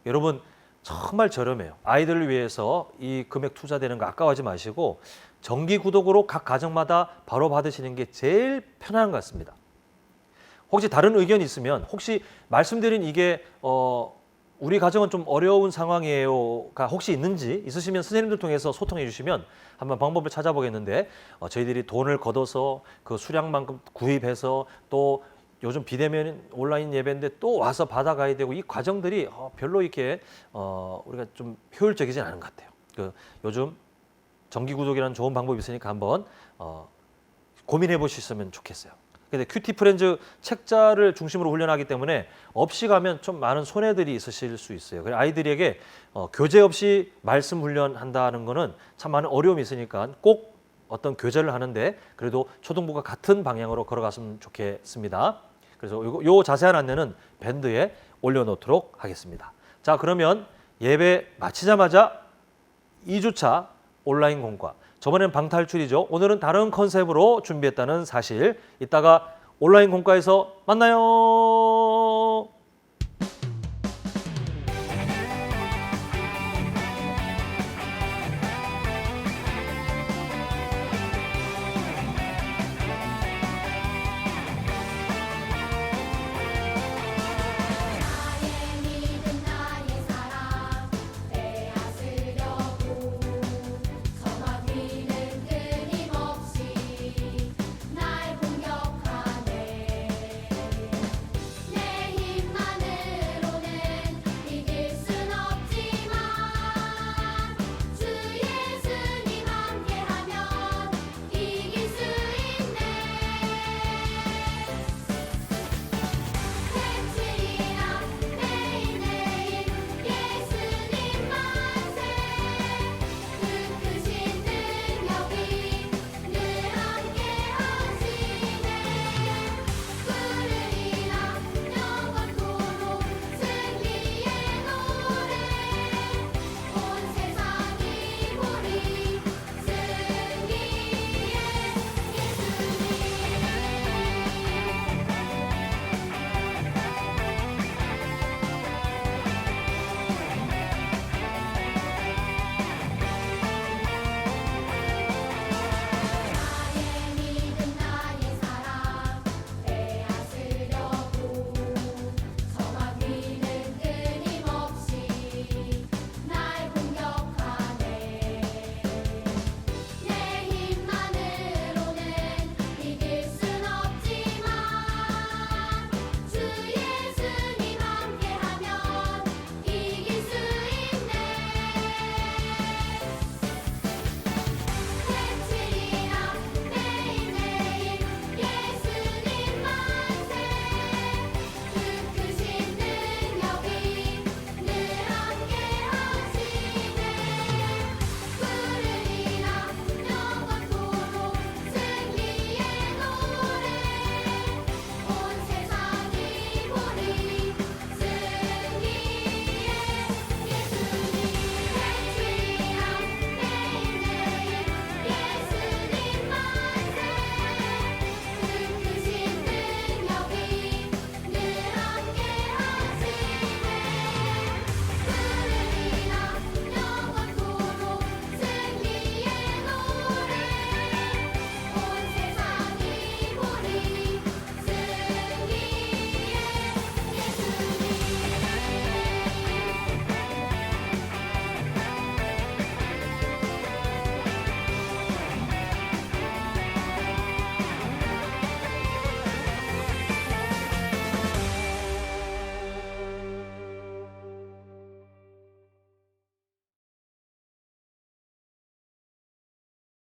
여러분 정말 저렴해요. 아이들을 위해서 이 금액 투자되는 거 아까워하지 마시고 정기 구독으로 각 가정마다 바로 받으시는 게 제일 편한 것 같습니다. 혹시 다른 의견이 있으면 혹시 말씀드린 이게 우리 가정은 좀 어려운 상황이에요가 혹시 있으시면 선생님들 통해서 소통해 주시면 한번 방법을 찾아보겠는데 저희들이 돈을 걷어서 그 수량만큼 구입해서 또 요즘 비대면 온라인 예배인데 또 와서 받아가야 되고 이 과정들이 별로 이렇게 우리가 좀 효율적이진 않은 것 같아요. 요즘 정기 구독이라는 좋은 방법이 있으니까 한번 고민해 보셨으면 좋겠어요. 근데 큐티 프렌즈 책자를 중심으로 훈련하기 때문에 없이 가면 좀 많은 손해들이 있으실 수 있어요. 그래서 아이들에게 교재 없이 말씀 훈련한다는 거는 참 많은 어려움이 있으니까 꼭 어떤 교재를 하는데 그래도 초등부가 같은 방향으로 걸어갔으면 좋겠습니다. 그래서 요 자세한 안내는 밴드에 올려놓도록 하겠습니다. 자, 그러면 예배 마치자마자 2주차 온라인 공과 저번엔 방탈출이죠. 오늘은 다른 컨셉으로 준비했다는 사실. 이따가 온라인 공과에서 만나요.